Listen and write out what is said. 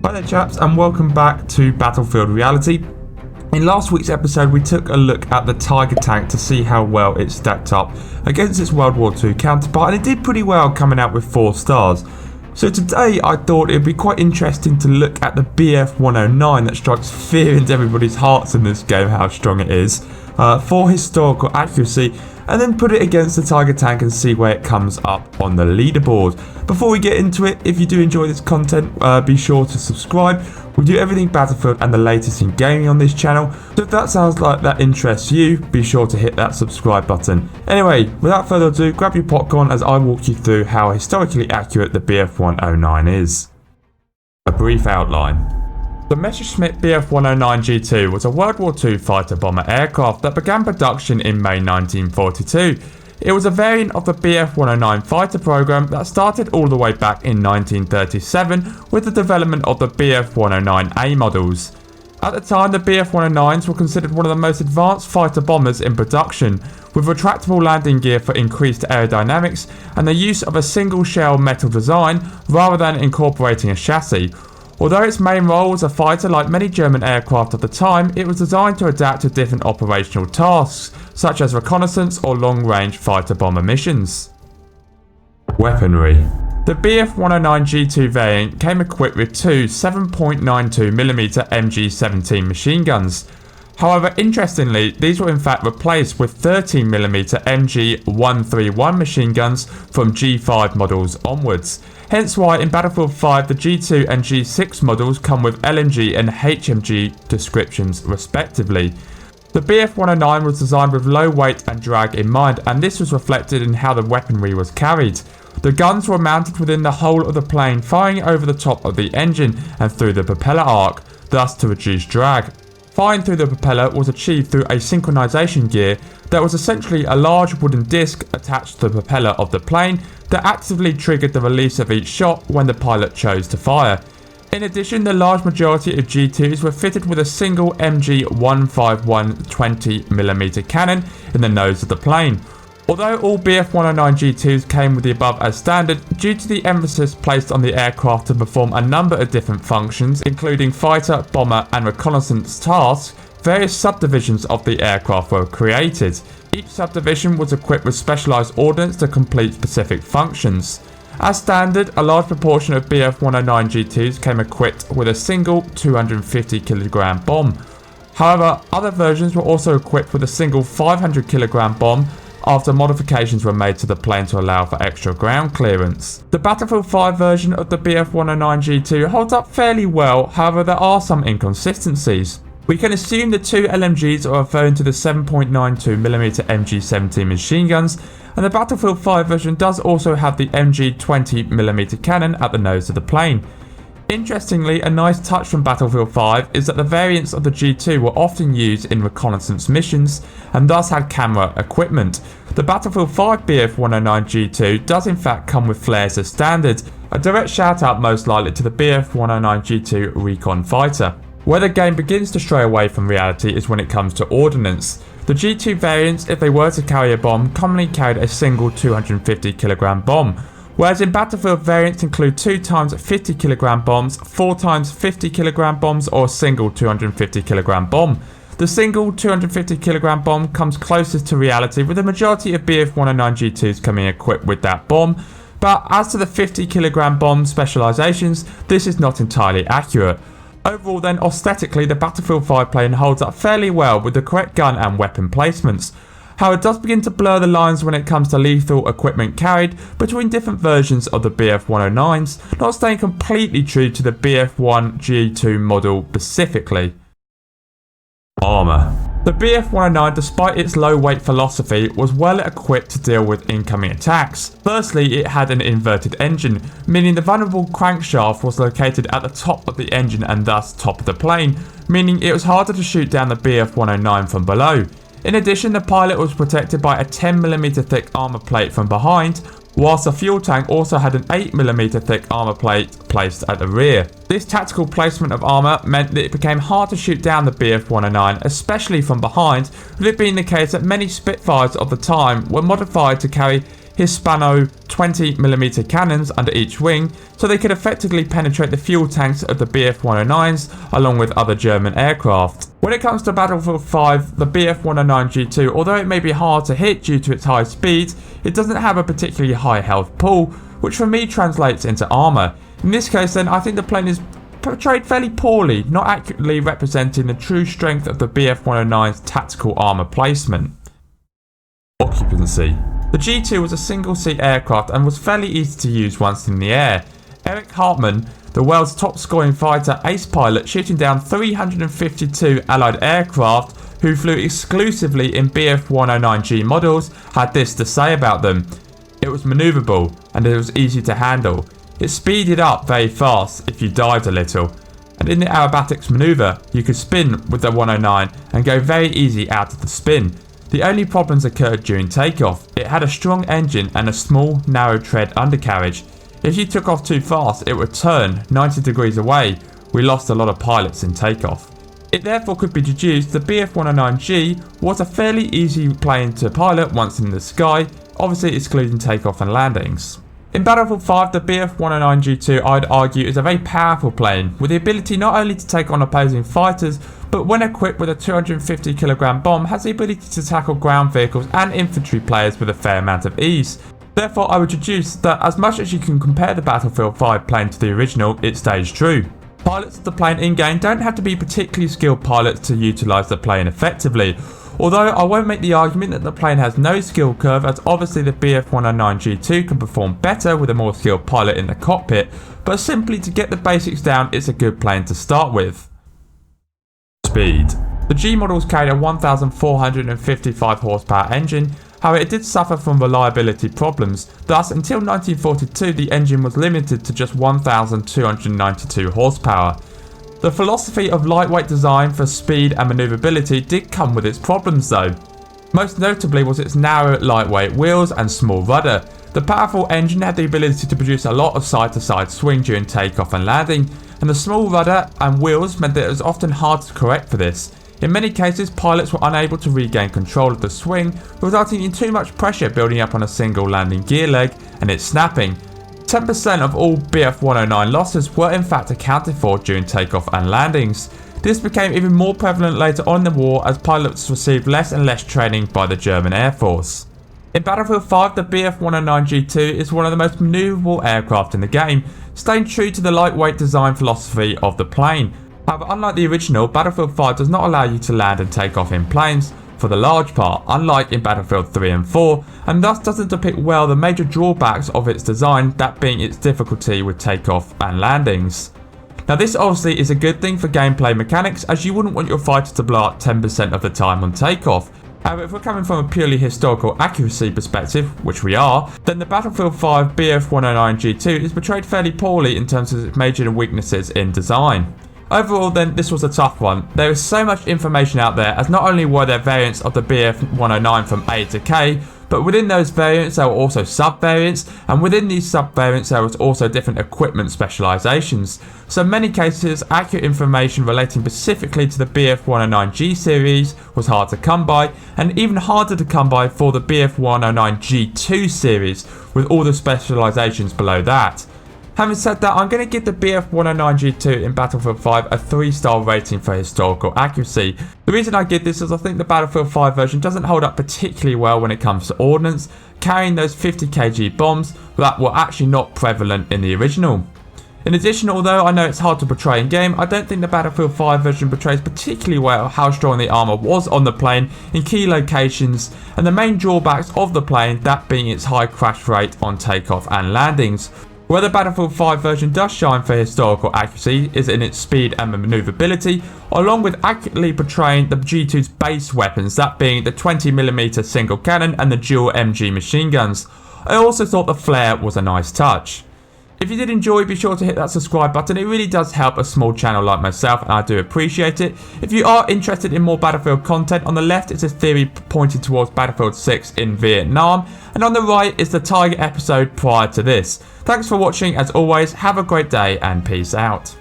Hi there chaps, and welcome back to Battlefield Reality. In last week's episode we took a look at the Tiger tank to see how well it stacked up against its World War II counterpart, and it did pretty well, coming out with 4 stars. So today I thought it would be quite interesting to look at the BF1-09 that strikes fear into everybody's hearts in this game, how strong it is, for historical accuracy, and then put it against the Tiger tank and see where it comes up on the leaderboard. Before we get into it, if you do enjoy this content, be sure to subscribe. We do everything Battlefield and the latest in gaming on this channel, so if that sounds like that interests you, be sure to hit that subscribe button. Anyway, without further ado, grab your popcorn as I walk you through how historically accurate the BF1-09 is. A brief outline. The Messerschmitt BF1-09 G2 was a World War II fighter bomber aircraft that began production in May 1942. It was a variant of the BF1-09 fighter program that started all the way back in 1937 with the development of the BF1-09A models. At the time, the BF1-09s were considered one of the most advanced fighter bombers in production, with retractable landing gear for increased aerodynamics and the use of a single shell metal design rather than incorporating a chassis. Although its main role was a fighter like many German aircraft of the time, it was designed to adapt to different operational tasks, such as reconnaissance or long-range fighter bomber missions. Weaponry. The BF1-09 G2 variant came equipped with two 7.92mm MG17 machine guns. However, interestingly, these were in fact replaced with 13mm MG131 machine guns from G5 models onwards. Hence why in Battlefield 5 the G2 and G6 models come with LMG and HMG descriptions respectively. The BF1-09 was designed with low weight and drag in mind, and this was reflected in how the weaponry was carried. The guns were mounted within the whole of the plane, firing over the top of the engine and through the propeller arc, thus to reduce drag. Firing through the propeller was achieved through a synchronization gear that was essentially a large wooden disc attached to the propeller of the plane that actively triggered the release of each shot when the pilot chose to fire. In addition, the large majority of G2s were fitted with a single MG151 20mm cannon in the nose of the plane. Although all BF1-09 G2s came with the above as standard, due to the emphasis placed on the aircraft to perform a number of different functions, including fighter, bomber and reconnaissance tasks, various subdivisions of the aircraft were created. Each subdivision was equipped with specialised ordnance to complete specific functions. As standard, a large proportion of BF1-09 G2s came equipped with a single 250kg bomb. However, other versions were also equipped with a single 500kg bomb after modifications were made to the plane to allow for extra ground clearance. The Battlefield 5 version of the BF1-09 G2 holds up fairly well, however there are some inconsistencies. We can assume the two LMGs are referring to the 7.92mm MG17 machine guns, and the Battlefield 5 version does also have the MG 20mm cannon at the nose of the plane. Interestingly, a nice touch from Battlefield 5 is that the variants of the G2 were often used in reconnaissance missions and thus had camera equipment. The Battlefield 5 BF1-09 G2 does in fact come with flares as standard, a direct shout out most likely to the BF1-09 G2 recon fighter. Where the game begins to stray away from reality is when it comes to ordnance. The G2 variants, if they were to carry a bomb, commonly carried a single 250kg bomb. Whereas in Battlefield, variants include 2 times 50kg bombs, 4 times 50kg bombs, or a single 250kg bomb. The single 250kg bomb comes closest to reality, with the majority of BF1-09 G2s coming equipped with that bomb, but as to the 50kg bomb specialisations, this is not entirely accurate. Overall then, aesthetically, the Battlefield 5 plane holds up fairly well with the correct gun and weapon placements. However, it does begin to blur the lines when it comes to lethal equipment carried between different versions of the BF1-09s, not staying completely true to the BF1 G2 model specifically. Armour. The BF1-09, despite its low weight philosophy, was well equipped to deal with incoming attacks. Firstly, it had an inverted engine, meaning the vulnerable crankshaft was located at the top of the engine and thus top of the plane, meaning it was harder to shoot down the BF1-09 from below. In addition, the pilot was protected by a 10mm thick armour plate from behind, whilst the fuel tank also had an 8mm thick armour plate placed at the rear. This tactical placement of armour meant that it became hard to shoot down the BF1-09, especially from behind, with it being the case that many Spitfires of the time were modified to carry Hispano 20mm cannons under each wing, so they could effectively penetrate the fuel tanks of the BF1-09s along with other German aircraft. When it comes to Battlefield 5, the BF1-09G2, although it may be hard to hit due to its high speed, it doesn't have a particularly high health pool, which for me translates into armour. In this case then, I think the plane is portrayed fairly poorly, not accurately representing the true strength of the BF109's tactical armour placement. Occupancy. The G2 was a single-seat aircraft and was fairly easy to use once in the air. Eric Hartmann, the world's top-scoring fighter ace pilot shooting down 352 Allied aircraft who flew exclusively in BF109G models, had this to say about them. It was manoeuvrable and it was easy to handle. It speeded up very fast if you dived a little, and in the aerobatics manoeuvre you could spin with the 109 and go very easy out of the spin. The only problems occurred during takeoff. It had a strong engine and a small narrow tread undercarriage. If you took off too fast it would turn 90 degrees away. We lost a lot of pilots in takeoff. It therefore could be deduced the BF109G was a fairly easy plane to pilot once in the sky, obviously excluding takeoff and landings. In Battlefield 5, the BF109G2 I'd argue is a very powerful plane, with the ability not only to take on opposing fighters, but when equipped with a 250kg bomb has the ability to tackle ground vehicles and infantry players with a fair amount of ease. Therefore I would deduce that as much as you can compare the Battlefield 5 plane to the original, it stays true. Pilots of the plane in-game don't have to be particularly skilled pilots to utilise the plane effectively. Although I won't make the argument that the plane has no skill curve, as obviously the BF109G2 can perform better with a more skilled pilot in the cockpit, but simply to get the basics down it's a good plane to start with. Speed. The G models carried a 1455 horsepower engine, however it did suffer from reliability problems, thus until 1942 the engine was limited to just 1292 horsepower. The philosophy of lightweight design for speed and manoeuvrability did come with its problems though. Most notably was its narrow lightweight wheels and small rudder. The powerful engine had the ability to produce a lot of side-to-side swing during takeoff and landing, and the small rudder and wheels meant that it was often hard to correct for this. In many cases pilots were unable to regain control of the swing, resulting in too much pressure building up on a single landing gear leg and it snapping. 10% of all BF109 losses were in fact accounted for during takeoff and landings. This became even more prevalent later on in the war as pilots received less and less training by the German Air Force. In Battlefield 5, the BF109G2 is one of the most manoeuvrable aircraft in the game, staying true to the lightweight design philosophy of the plane. However, unlike the original, Battlefield 5 does not allow you to land and take off in planes for the large part, unlike in Battlefield 3 and 4, and thus doesn't depict well the major drawbacks of its design, that being its difficulty with takeoff and landings. Now this obviously is a good thing for gameplay mechanics, as you wouldn't want your fighter to blow up 10% of the time on takeoff. However, if we're coming from a purely historical accuracy perspective, which we are, then the Battlefield 5 BF109G2 is portrayed fairly poorly in terms of its major weaknesses in design. Overall then, this was a tough one. There is so much information out there, as not only were there variants of the BF109 from A to K, but within those variants there were also sub-variants, and within these sub-variants there was also different equipment specialisations. So in many cases, accurate information relating specifically to the BF109G series was hard to come by, and even harder to come by for the BF109G2 series, with all the specialisations below that. Having said that, I'm going to give the BF109G2 in Battlefield 5 a 3-star rating for historical accuracy. The reason I give this is I think the Battlefield 5 version doesn't hold up particularly well when it comes to ordnance, carrying those 50kg bombs that were actually not prevalent in the original. In addition, although I know it's hard to portray in game, I don't think the Battlefield 5 version portrays particularly well how strong the armour was on the plane in key locations, and the main drawbacks of the plane, that being its high crash rate on takeoff and landings. Where the Battlefield 5 version does shine for historical accuracy is in its speed and manoeuvrability, along with accurately portraying the G2's base weapons, that being the 20mm single cannon and the dual MG machine guns. I also thought the flare was a nice touch. If you did enjoy, be sure to hit that subscribe button. It really does help a small channel like myself, and I do appreciate it. If you are interested in more Battlefield content, on the left is a theory pointing towards Battlefield 6 in Vietnam, and on the right is the Tiger episode prior to this. Thanks for watching, as always, have a great day and peace out.